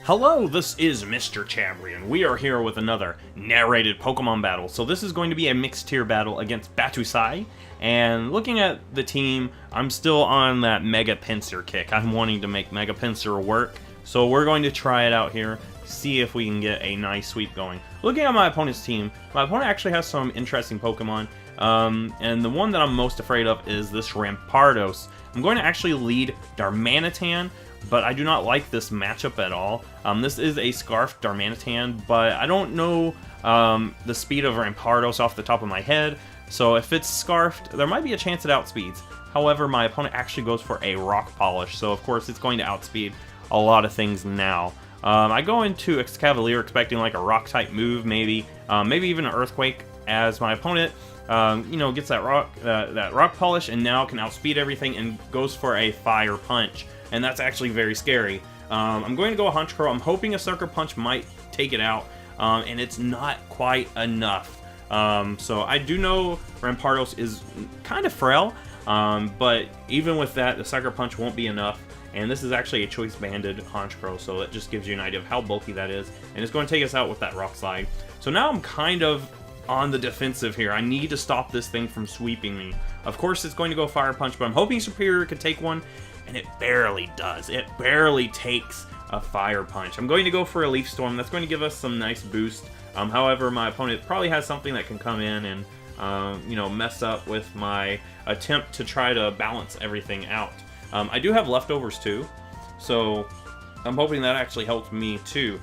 Hello, this is Mr. Chambrian. We are here with another narrated Pokemon battle. So this is going to be a mixed tier battle against Batusai. And looking at the team, I'm still on that Mega Pinsir kick. I'm wanting to make Mega Pinsir work. So we're going to try it out here, see if we can get a nice sweep going. Looking at my opponent's team, my opponent actually has some interesting Pokemon. And the one that I'm most afraid of is this Rampardos. I'm going to actually lead Darmanitan, but I do not like this matchup at all. This is a Scarfed Darmanitan, but I don't know the speed of Rampardos off the top of my head, so if it's Scarfed, there might be a chance it outspeeds. However, my opponent actually goes for a Rock Polish, so of course it's going to outspeed a lot of things now. I go into Excavalier expecting like a Rock-type move, maybe even an Earthquake, as my opponent gets that Rock Polish and now can outspeed everything and goes for a Fire Punch. And that's actually very scary. I'm going to go a Honchkrow. I'm hoping a Sucker Punch might take it out, and it's not quite enough. So I do know Rampardos is kind of frail, but even with that, the Sucker Punch won't be enough. And this is actually a Choice Banded Honchkrow, so that just gives you an idea of how bulky that is. And it's going to take us out with that Rock Slide. So now I'm kind of on the defensive here. I need to stop this thing from sweeping me. Of course, it's going to go Fire Punch, but I'm hoping Superior can take one. And it barely does. It barely takes a Fire Punch. I'm going to go for a Leaf Storm. That's going to give us some nice boost. However, my opponent probably has something that can come in and mess up with my attempt to try to balance everything out. I do have leftovers too, so I'm hoping that actually helps me too.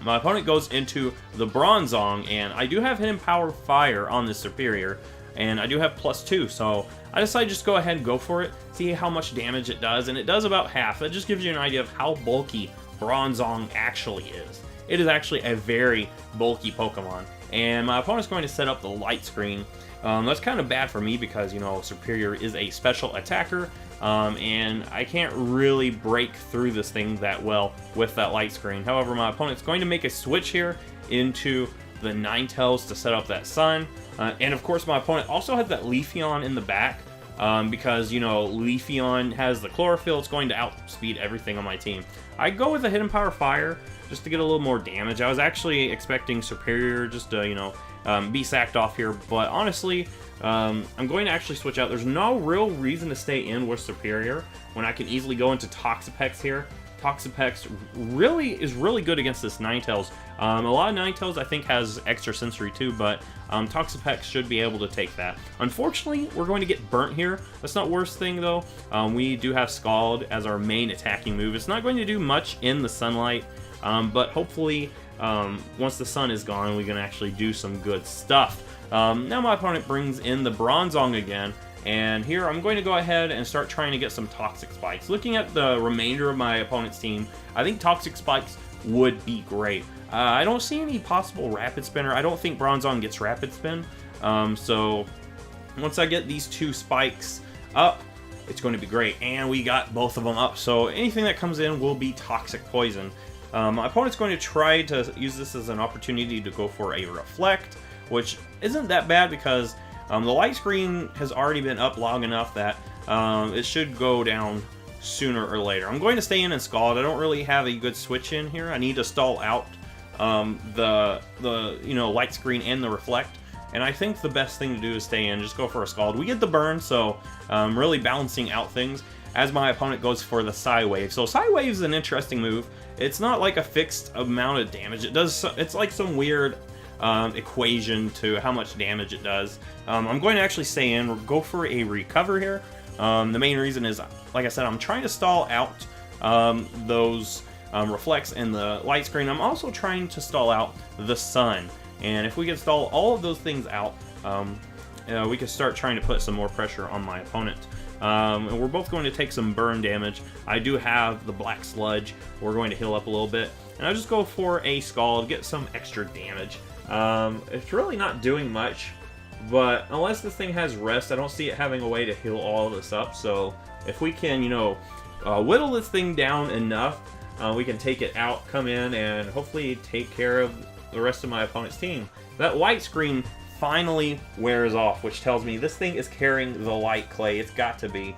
My opponent goes into the Bronzong, and I do have Hidden Power Fire on the Superior, and I do have +2, so I decided just go ahead and go for it, see how much damage it does, and it does about half. That just gives you an idea of how bulky Bronzong actually is. It is actually a very bulky Pokemon, and my opponent's going to set up the Light Screen. That's kind of bad for me because, Superior is a special attacker, and I can't really break through this thing that well with that Light Screen. However, my opponent's going to make a switch here into the Ninetales to set up that Sun. And of course, my opponent also has that Leafeon in the back, because, Leafeon has the Chlorophyll. It's going to outspeed everything on my team. I go with a Hidden Power Fire just to get a little more damage. I was actually expecting Superior just to, be sacked off here, but honestly, I'm going to actually switch out. There's no real reason to stay in with Superior when I can easily go into Toxapex here. Toxapex is really good against this Ninetales. A lot of Ninetales I think has extra sensory too, but Toxapex should be able to take that. Unfortunately, we're going to get burnt here. That's not worst thing though. We do have Scald as our main attacking move. It's not going to do much in the sunlight, but hopefully once the sun is gone, we can actually do some good stuff. Now my opponent brings in the Bronzong again. And here I'm going to go ahead and start trying to get some Toxic Spikes. Looking at the remainder of my opponent's team, I think Toxic Spikes would be great. I don't see any possible Rapid Spinner. I don't think Bronzong gets Rapid Spin. So once I get these two spikes up, it's going to be great. And we got both of them up. So anything that comes in will be Toxic Poison. My opponent's going to try to use this as an opportunity to go for a Reflect, which isn't that bad because the Light Screen has already been up long enough that it should go down sooner or later. I'm going to stay in and Scald. I don't really have a good switch in here. I need to stall out the Light Screen and the Reflect. And I think the best thing to do is stay in, just go for a Scald. We get the burn, so really balancing out things as my opponent goes for the Psy-Wave. So Psy-Wave is an interesting move. It's not like a fixed amount of damage. It's like some weird equation to how much damage it does. I'm going to actually stay in, go for a Recover here. The main reason is, like I said, I'm trying to stall out those Reflects and the Light Screen. I'm also trying to stall out the Sun. And if we can stall all of those things out, we can start trying to put some more pressure on my opponent. And we're both going to take some burn damage. I do have the Black Sludge. We're going to heal up a little bit. And I'll just go for a Scald, get some extra damage. It's really not doing much, but unless this thing has Rest, I don't see it having a way to heal all of this up. So if we can, whittle this thing down enough, we can take it out, come in, and hopefully take care of the rest of my opponent's team. That Light Screen finally wears off, which tells me this thing is carrying the Light Clay. It's got to be,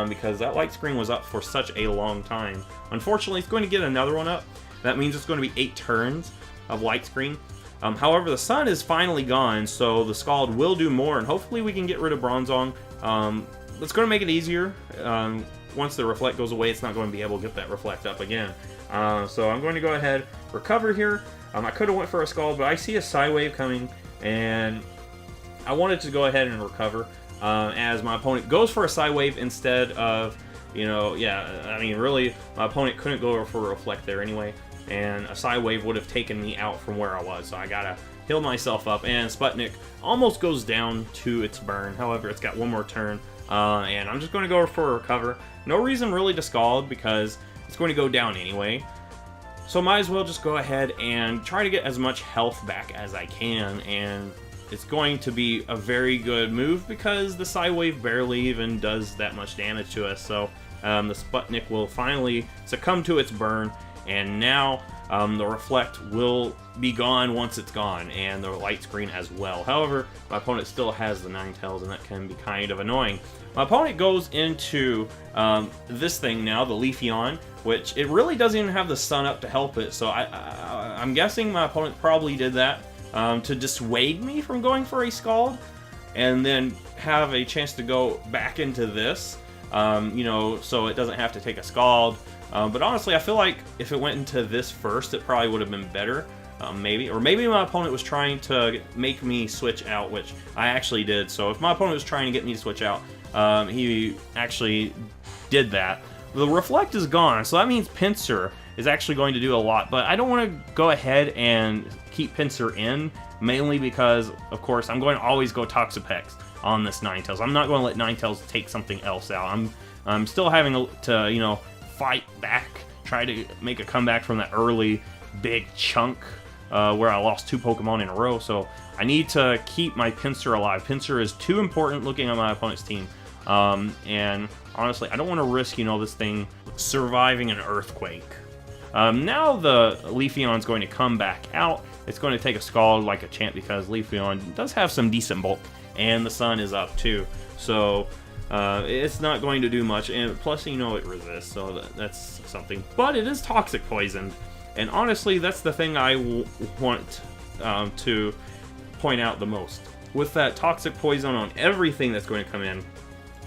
because that Light Screen was up for such a long time. Unfortunately, it's going to get another one up. That means it's going to be 8 turns of light screen. However, the sun is finally gone, so the Scald will do more, and hopefully we can get rid of Bronzong. It's going to make it easier. Once the Reflect goes away, it's not going to be able to get that Reflect up again. So I'm going to go ahead, recover here. I could have went for a Scald, but I see a Psy Wave coming, and I wanted to go ahead and recover as my opponent goes for a Psy Wave instead of, I mean, really, my opponent couldn't go for a Reflect there anyway, and a Psy Wave would have taken me out from where I was, so I gotta heal myself up, and Sputnik almost goes down to its burn. However, it's got one more turn, and I'm just going to go for a recover. No reason really to Scald because it's going to go down anyway. So might as well just go ahead and try to get as much health back as I can, and it's going to be a very good move because the Psy Wave barely even does that much damage to us. So the Sputnik will finally succumb to its burn, and now the Reflect will be gone once it's gone, and the light screen as well. However, my opponent still has the Ninetales, and that can be kind of annoying. My opponent goes into this thing now, the Leafeon, which it really doesn't even have the sun up to help it, so I'm guessing my opponent probably did that to dissuade me from going for a Scald, and then have a chance to go back into this, so it doesn't have to take a Scald. But honestly, I feel like if it went into this first, it probably would have been better. Maybe my opponent was trying to make me switch out, which I actually did. So if my opponent was trying to get me to switch out, he actually did that. The Reflect is gone, so that means Pinsir is actually going to do a lot. But I don't want to go ahead and keep Pinsir in, mainly because, of course, I'm going to always go Toxapex on this Ninetales. I'm not going to let Ninetales take something else out. I'm still having to, fight back, try to make a comeback from that early big chunk where I lost 2 Pokemon in a row, so I need to keep my Pinsir alive. Pinsir is too important looking at my opponent's team, and honestly, I don't want to risk, this thing surviving an earthquake. Now the Leafeon's going to come back out. It's going to take a Scald like a champ because Leafeon does have some decent bulk, and the sun is up too, so it's not going to do much, and plus, it resists, so that's something. But it is toxic poisoned, and honestly, that's the thing I want to point out the most. With that toxic poison on everything that's going to come in,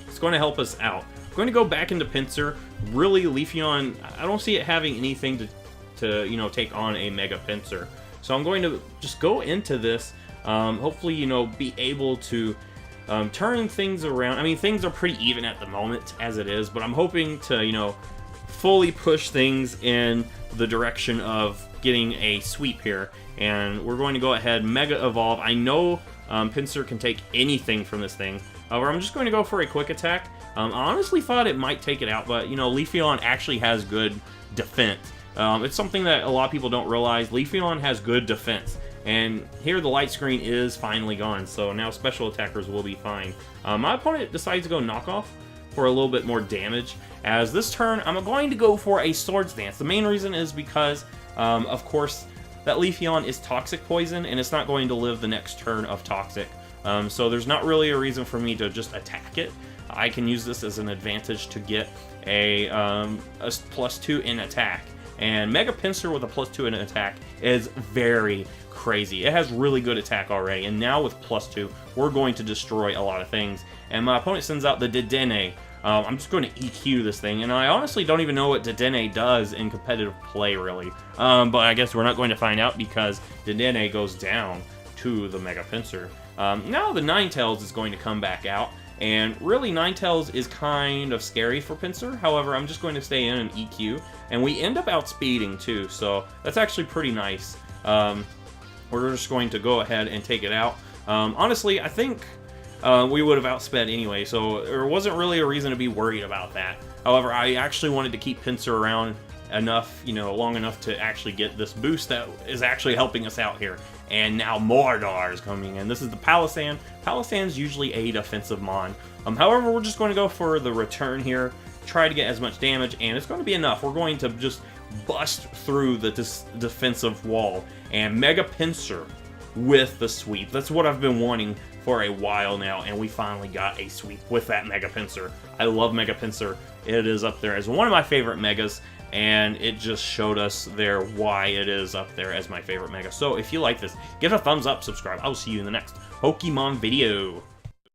it's going to help us out. I'm going to go back into Pinsir. Really, Leafeon, I don't see it having anything to take on a Mega Pinsir. So I'm going to just go into this, hopefully, be able to turn things around. I mean, things are pretty even at the moment as it is, but I'm hoping to, fully push things in the direction of getting a sweep here. And we're going to go ahead, Mega Evolve. I know Pinsir can take anything from this thing. However, I'm just going to go for a quick attack. I honestly thought it might take it out, but, Leafeon actually has good defense. It's something that a lot of people don't realize. Leafeon has good defense. And here the light screen is finally gone, so now special attackers will be fine. My opponent decides to go knockoff for a little bit more damage. As this turn, I'm going to go for a Swords Dance. The main reason is because, of course, that Leafeon is Toxic Poison, and it's not going to live the next turn of Toxic. So there's not really a reason for me to just attack it. I can use this as an advantage to get a +2 in attack. And Mega Pinsir with a +2 in attack is very crazy. It has really good attack already, and now with +2, we're going to destroy a lot of things. And my opponent sends out the Dedenne. I'm just going to EQ this thing, and I honestly don't even know what Dedenne does in competitive play, really. But I guess we're not going to find out because Dedenne goes down to the Mega Pinsir. Now the Ninetales is going to come back out, and really Ninetales is kind of scary for Pinsir. However, I'm just going to stay in and EQ, and we end up outspeeding too, so that's actually pretty nice. We're just going to go ahead and take it out. Honestly, I think we would have outsped anyway, so there wasn't really a reason to be worried about that. However, I actually wanted to keep Pinsir around enough, long enough to actually get this boost that is actually helping us out here. And now Mordor is coming in. This is the Palossand. Palossand's usually a defensive mon. However, we're just going to go for the return here, try to get as much damage, and it's going to be enough. We're going to just bust through the defensive wall, and Mega Pinsir with the sweep. That's what I've been wanting for a while now, and we finally got a sweep with that Mega Pinsir. I love Mega Pinsir. it is up there as one of my favorite megas, and it just showed us there why it is up there as my favorite mega. So if you like this, give it a thumbs up, subscribe. I will see you in the next Pokemon video.